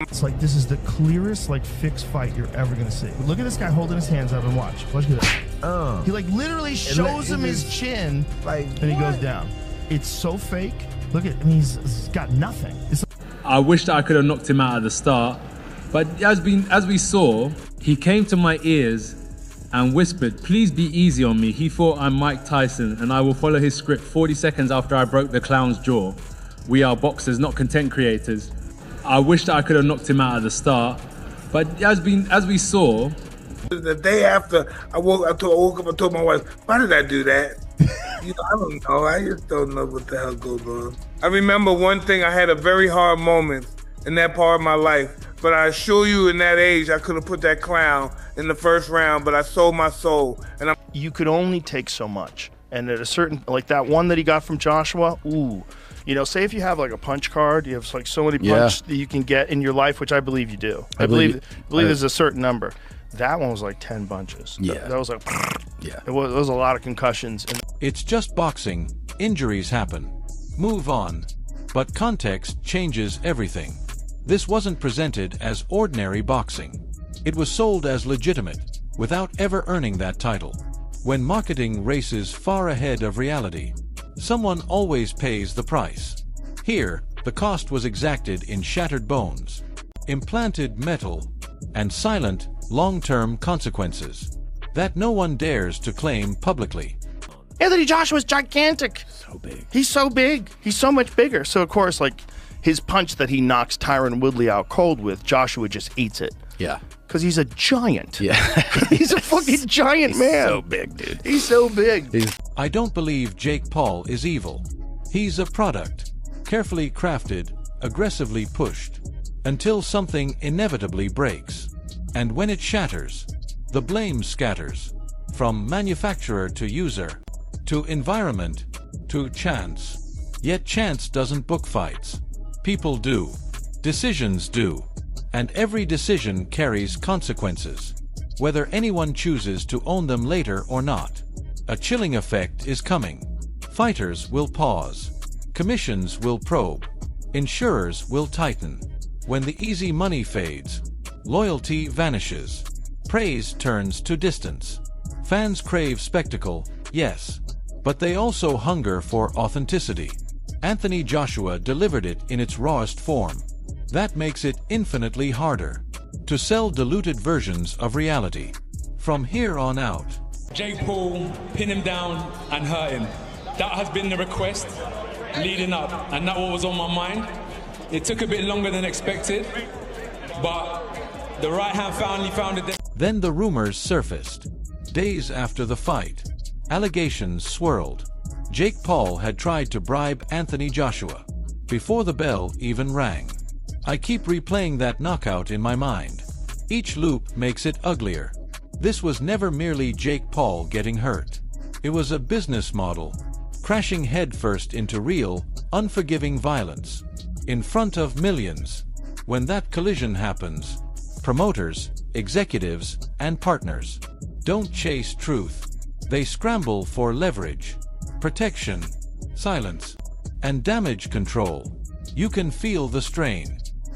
It's like this is the clearest like fixed fight you're ever gonna see. Look at this guy holding his hands up and watch. Watch this. He like literally shows him his chin, like, and he goes down. It's so fake. Look at, I mean, he's got nothing. I wish that I could have knocked him out at the start, but as we saw, he came to my ears and whispered, "Please be easy on me." He thought I'm Mike Tyson, and I will follow his script 40 seconds after I broke the clown's jaw. We are boxers, not content creators. I wish that I could have knocked him out at the start, but as we saw. The day after I woke up and told my wife, "Why did I do that?" I don't know. I just don't know what the hell goes on. I remember one thing. I had a very hard moment in that part of my life, but I assure you, in that age, I could have put that clown in the first round, but I sold my soul. And you could only take so much, and at a certain, like that one that he got from Joshua, ooh. You know, say if you have like a punch card, you have like so many punches that you can get in your life, which I believe you do. I believe there's a certain number. That one was like 10 bunches. Yeah. That was like, yeah. It was a lot of concussions. It's just boxing. Injuries happen. Move on. But context changes everything. This wasn't presented as ordinary boxing. It was sold as legitimate, without ever earning that title. When marketing races far ahead of reality, someone always pays the price. Here, the cost was exacted in shattered bones, implanted metal, and silent, long-term consequences that no one dares to claim publicly. Anthony Joshua's gigantic. So big. He's so big. He's so much bigger. So, of course, like, his punch that he knocks Tyron Woodley out cold with, Joshua just eats it. Yeah. Because he's a giant. Yeah. He's a fucking giant man. So big, dude. He's so big. I don't believe Jake Paul is evil. He's a product, carefully crafted, aggressively pushed, until something inevitably breaks. And when it shatters, the blame scatters, from manufacturer to user, to environment, to chance. Yet chance doesn't book fights. People do. Decisions do. And every decision carries consequences, whether anyone chooses to own them later or not. A chilling effect is coming. Fighters will pause. Commissions will probe. Insurers will tighten. When the easy money fades, loyalty vanishes. Praise turns to distance. Fans crave spectacle, yes, but they also hunger for authenticity. Anthony Joshua delivered it in its rawest form. That makes it infinitely harder to sell diluted versions of reality. From here on out, Jake Paul, pin him down and hurt him. That has been the request leading up, and that was on my mind. It took a bit longer than expected, but the right hand finally found it. Then the rumors surfaced. Days after the fight, allegations swirled. Jake Paul had tried to bribe Anthony Joshua before the bell even rang. I keep replaying that knockout in my mind. Each loop makes it uglier. This was never merely Jake Paul getting hurt. It was a business model, crashing headfirst into real, unforgiving violence, in front of millions. When that collision happens, promoters, executives, and partners don't chase truth. They scramble for leverage, protection, silence, and damage control. You can feel the strain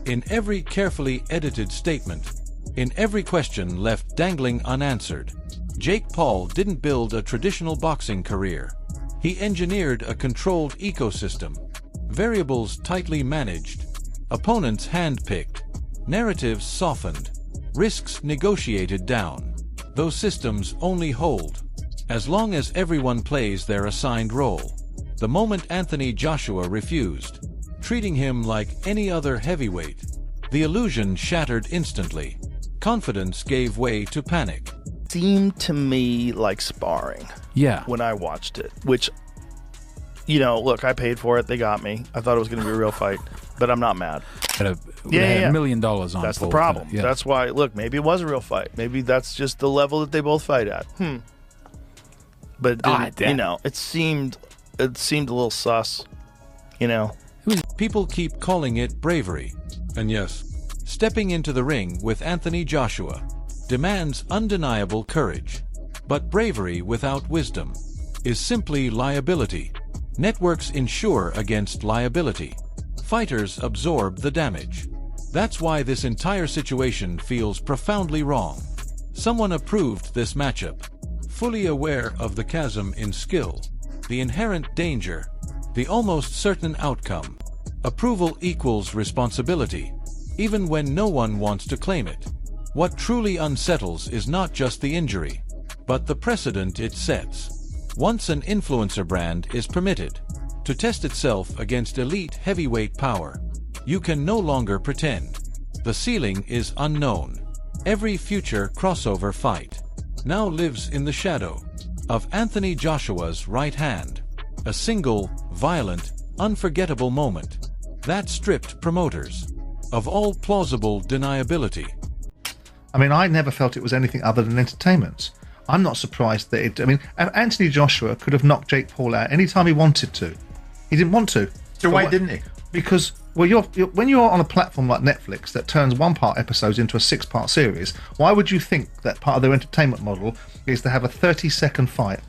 in every carefully edited statement, in every question left dangling unanswered. Jake Paul didn't build a traditional boxing career. He engineered a controlled ecosystem, variables tightly managed, opponents handpicked, narratives softened, risks negotiated down. Those systems only hold as long as everyone plays their assigned role. The moment Anthony Joshua refused, treating him like any other heavyweight, the illusion shattered instantly. Confidence gave way to panic. Seemed to me like sparring. Yeah. When I watched it, which, you know, look, I paid for it. They got me. I thought it was going to be a real fight, but I'm not mad. Had $1 million on. That's the problem. Yeah. That's why. Look, maybe it was a real fight. Maybe that's just the level that they both fight at. But it didn't, you know, it seemed a little sus. You know. People keep calling it bravery, and yes, stepping into the ring with Anthony Joshua demands undeniable courage. But bravery without wisdom is simply liability. Networks insure against liability. Fighters absorb the damage. That's why this entire situation feels profoundly wrong. Someone approved this matchup, fully aware of the chasm in skill, the inherent danger, the almost certain outcome. Approval equals responsibility, even when no one wants to claim it. What truly unsettles is not just the injury, but the precedent it sets. Once an influencer brand is permitted to test itself against elite heavyweight power, you can no longer pretend. The ceiling is unknown. Every future crossover fight now lives in the shadow of Anthony Joshua's right hand. A single, violent, unforgettable moment that stripped promoters of all plausible deniability. I mean, I never felt it was anything other than entertainment. I'm not surprised that it... I mean, Anthony Joshua could have knocked Jake Paul out anytime he wanted to. He didn't want to. So why didn't he? Because, well, when you're on a platform like Netflix that turns one-part episodes into a 6-part series, why would you think that part of their entertainment model is to have a 30-second fight?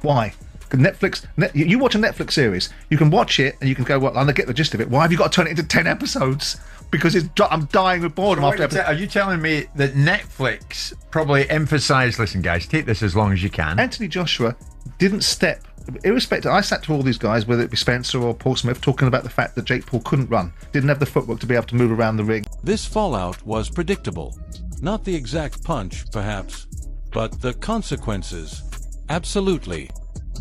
Why? You watch a Netflix series, you can watch it and you can go, well, I get the gist of it. Why have you got to turn it into 10 episodes? Because I'm dying with boredom after episode. Are you telling me that Netflix probably emphasised, listen guys, take this as long as you can? Anthony Joshua didn't step, irrespective, I sat to all these guys, whether it be Spencer or Paul Smith, talking about the fact that Jake Paul couldn't run, didn't have the footwork to be able to move around the ring. This fallout was predictable. Not the exact punch, perhaps, but the consequences. Absolutely.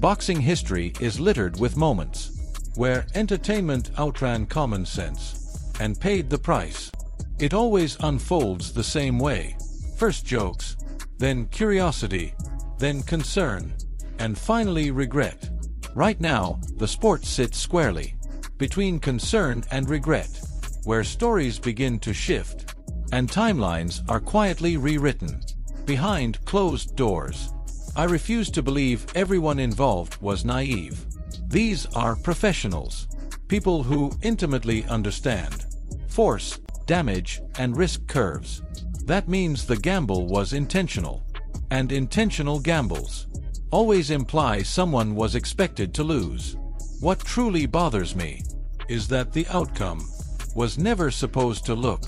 Boxing history is littered with moments where entertainment outran common sense and paid the price. It always unfolds the same way. First jokes, then curiosity, then concern, and finally regret. Right now, the sport sits squarely between concern and regret, where stories begin to shift and timelines are quietly rewritten behind closed doors. I refuse to believe everyone involved was naive. These are professionals, people who intimately understand force, damage, and risk curves. That means the gamble was intentional, and intentional gambles always imply someone was expected to lose. What truly bothers me is that the outcome was never supposed to look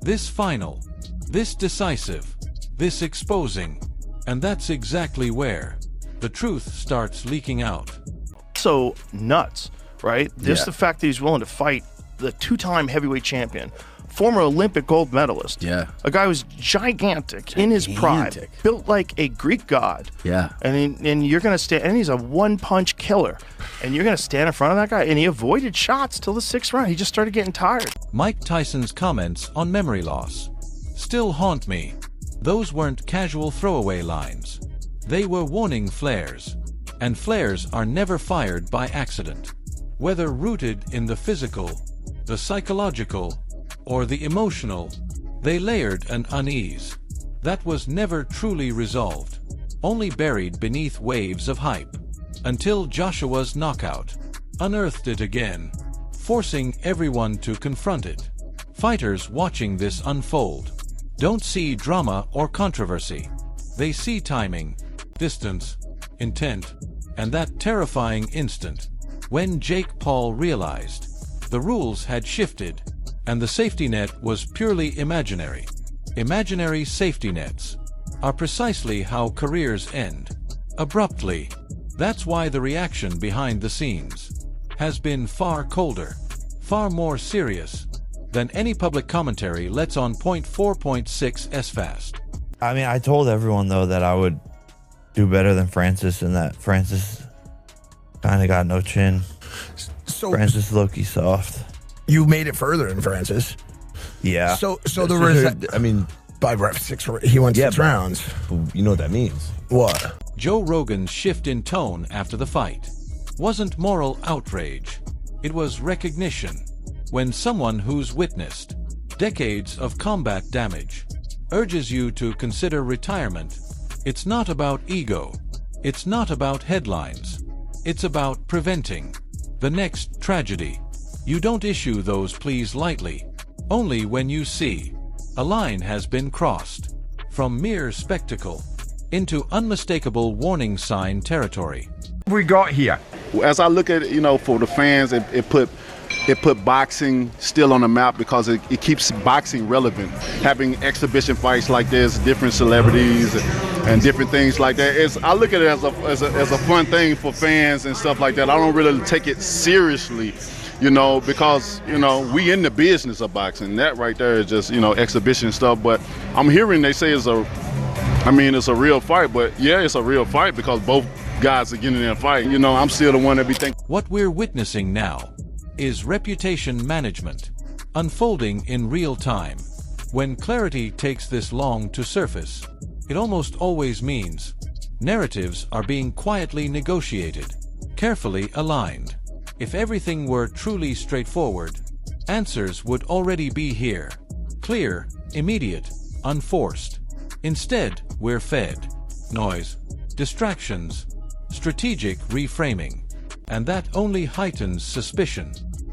this final, this decisive, this exposing, and that's exactly where the truth starts leaking out. So nuts, right? Just the fact that he's willing to fight the 2-time heavyweight champion, former Olympic gold medalist. Yeah. A guy who's gigantic in his prime, built like a Greek god. Yeah. And you're going to stand, and he's a one-punch killer. And you're going to stand in front of that guy, and he avoided shots till the 6th round. He just started getting tired. Mike Tyson's comments on memory loss still haunt me. Those weren't casual throwaway lines. They were warning flares. And flares are never fired by accident. Whether rooted in the physical, the psychological, or the emotional, they layered an unease that was never truly resolved, only buried beneath waves of hype, until Joshua's knockout unearthed it again, forcing everyone to confront it. Fighters watching this unfold don't see drama or controversy. They see timing, distance, intent, and that terrifying instant when Jake Paul realized the rules had shifted and the safety net was purely imaginary. Imaginary safety nets are precisely how careers end. Abruptly. That's why the reaction behind the scenes has been far colder, far more serious than any public commentary lets on 4.6 SFast. I mean, I told everyone, though, that I would do better than Francis and that Francis kind of got no chin. So Francis low-key soft. You made it further than Francis. Yeah. So the result. I mean, by 6, he went 6 rounds. You know what that means? What? Joe Rogan's shift in tone after the fight wasn't moral outrage. It was recognition. When someone who's witnessed decades of combat damage urges you to consider retirement, it's not about ego. It's not about headlines. It's about preventing the next tragedy. You don't issue those pleas lightly, only when you see a line has been crossed from mere spectacle into unmistakable warning sign territory. We got here. As I look at it, for the fans, it put it put boxing still on the map because it keeps boxing relevant. Having exhibition fights like this, different celebrities and different things like that. I look at it as a fun thing for fans and stuff like that. I don't really take it seriously, because, we in the business of boxing. That right there is just, exhibition stuff. But I'm hearing they say it's a real fight. But yeah, it's a real fight because both guys are getting in there fight. I'm still the one that be thinking. What we're witnessing now is reputation management unfolding in real time. When clarity takes this long to surface, it almost always means narratives are being quietly negotiated, carefully aligned. If everything were truly straightforward, answers would already be here. Clear, immediate, unforced. Instead, we're fed noise, distractions, strategic reframing. And that only heightens suspicion,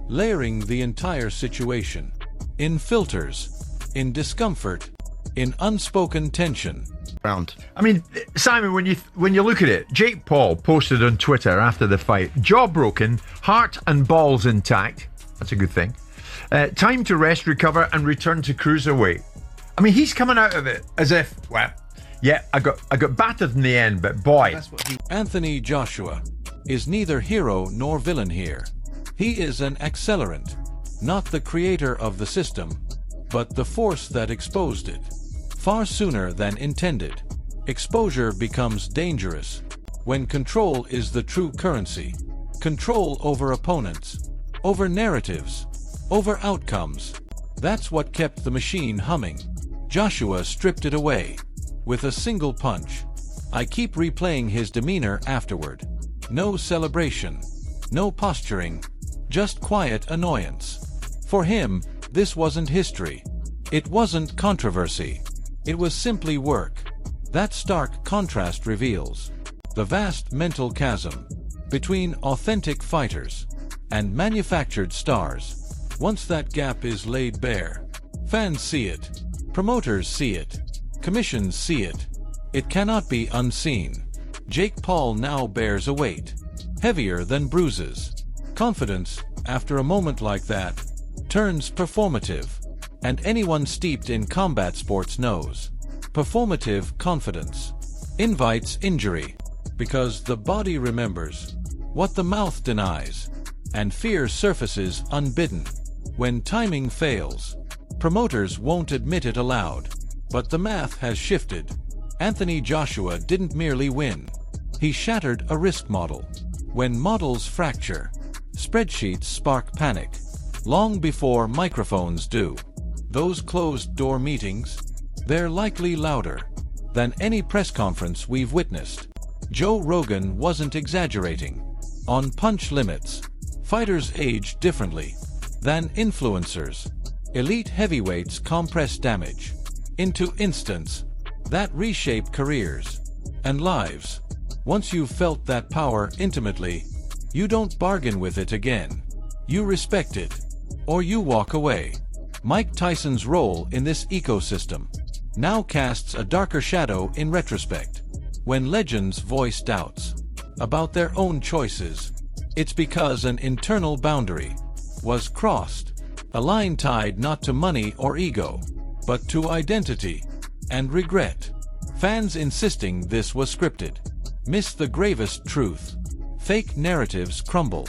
layering the entire situation. In filters, in discomfort, in unspoken tension. I mean, Simon, when you look at it, Jake Paul posted on Twitter after the fight, jaw broken, heart and balls intact. That's a good thing. Time to rest, recover, and return to cruiserweight. I mean, he's coming out of it as if, well, yeah, I got battered in the end, but boy. Anthony Joshua is neither hero nor villain here. He is an accelerant, not the creator of the system, but the force that exposed it. Far sooner than intended, exposure becomes dangerous when control is the true currency. Control over opponents, over narratives, over outcomes. That's what kept the machine humming. Joshua stripped it away with a single punch. I keep replaying his demeanor afterward. No celebration, no posturing, just quiet annoyance. For him, this wasn't history. It wasn't controversy. It was simply work. That stark contrast reveals the vast mental chasm between authentic fighters and manufactured stars. Once that gap is laid bare, fans see it, promoters see it, commissions see it. It cannot be unseen. Jake Paul now bears a weight, heavier than bruises. Confidence, after a moment like that, turns performative. And anyone steeped in combat sports knows. Performative confidence invites injury, because the body remembers what the mouth denies, and fear surfaces unbidden. When timing fails, promoters won't admit it aloud, but the math has shifted. Anthony Joshua didn't merely win. He shattered a risk model. When models fracture, spreadsheets spark panic, long before microphones do. Those closed-door meetings, they're likely louder than any press conference we've witnessed. Joe Rogan wasn't exaggerating. On punch limits, fighters age differently than influencers. Elite heavyweights compress damage into instants that reshape careers and lives. Once you've felt that power intimately, you don't bargain with it again. You respect it, or you walk away. Mike Tyson's role in this ecosystem now casts a darker shadow in retrospect. When legends voice doubts about their own choices, it's because an internal boundary was crossed, a line tied not to money or ego, but to identity and regret. Fans insisting this was scripted miss the gravest truth. Fake narratives crumble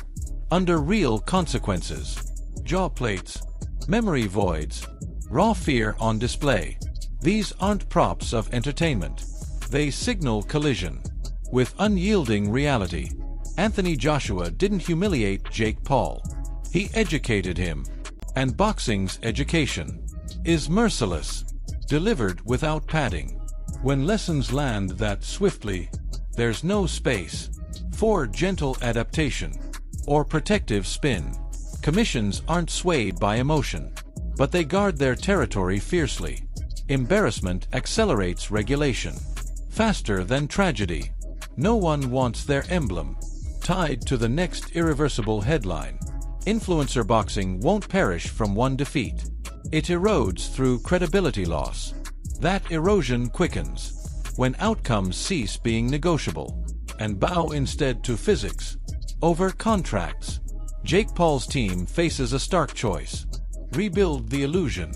under real consequences. Jaw plates, memory voids, raw fear on display. These aren't props of entertainment. They signal collision with unyielding reality. Anthony Joshua didn't humiliate Jake Paul. He educated him. And boxing's education is merciless, delivered without padding. When lessons land that swiftly, there's no space for gentle adaptation or protective spin. Commissions aren't swayed by emotion, but they guard their territory fiercely. Embarrassment accelerates regulation faster than tragedy. No one wants their emblem tied to the next irreversible headline. Influencer boxing won't perish from one defeat. It erodes through credibility loss. That erosion quickens when outcomes cease being negotiable and bow instead to physics over contracts. Jake Paul's team faces a stark choice: rebuild the illusion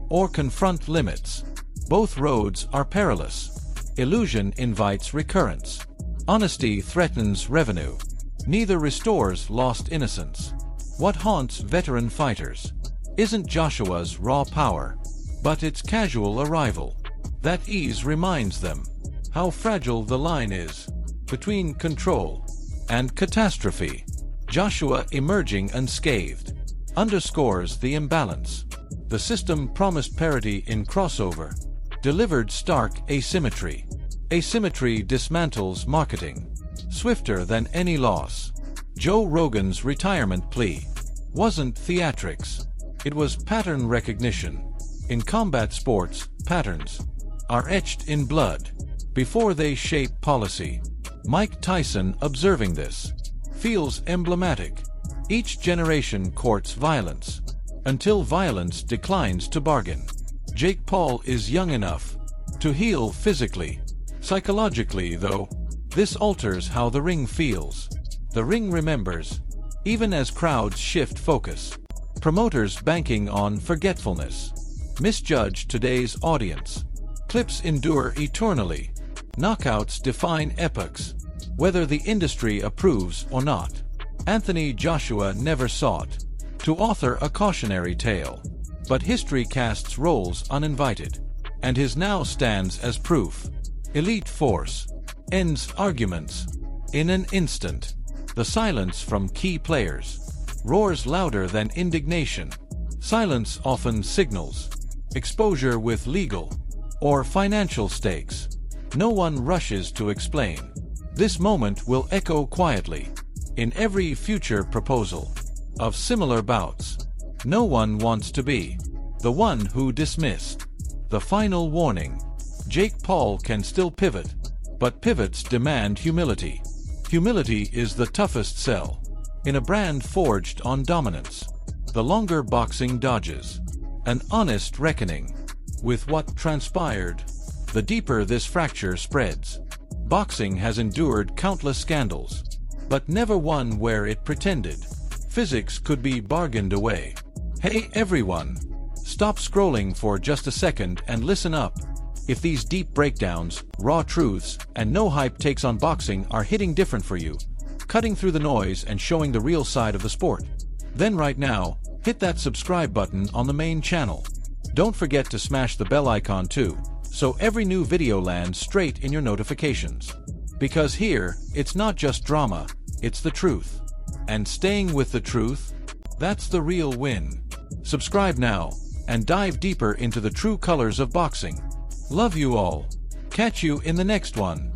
or confront limits. Both roads are perilous. Illusion invites recurrence. Honesty threatens revenue. Neither restores lost innocence. What haunts veteran fighters isn't Joshua's raw power, but its casual arrival. That ease reminds them how fragile the line is between control and catastrophe. Joshua emerging unscathed underscores the imbalance. The system promised parity in crossover, delivered stark asymmetry. Asymmetry dismantles marketing swifter than any loss. Joe Rogan's retirement plea wasn't theatrics, it was pattern recognition. In combat sports, patterns are etched in blood before they shape policy. Mike Tyson, observing this, feels emblematic. Each generation courts violence until violence declines to bargain. Jake Paul is young enough to heal physically. Psychologically, though, this alters how the ring feels. The ring remembers, even as crowds shift focus. Promoters banking on forgetfulness misjudge today's audience. Clips endure eternally. Knockouts define epochs, whether the industry approves or not. Anthony Joshua never sought to author a cautionary tale, but history casts roles uninvited, and his now stands as proof. Elite force ends arguments in an instant. The silence from key players roars louder than indignation. Silence often signals exposure with legal or financial stakes. No one rushes to explain. This moment will echo quietly in every future proposal of similar bouts. No one wants to be the one who dismissed. The final warning: Jake Paul can still pivot, but pivots demand humility. Humility is the toughest sell in a brand forged on dominance. The longer boxing dodges an honest reckoning with what transpired, the deeper this fracture spreads. Boxing has endured countless scandals, but never one where it pretended physics could be bargained away. Hey everyone, stop scrolling for just a second and listen up. If these deep breakdowns, raw truths, and no hype takes on boxing are hitting different for you, cutting through the noise and showing the real side of the sport, then right now, hit that subscribe button on the main channel. Don't forget to smash the bell icon too, so every new video lands straight in your notifications. Because here, it's not just drama, it's the truth. And staying with the truth, that's the real win. Subscribe now, and dive deeper into the true colors of boxing. Love you all. Catch you in the next one.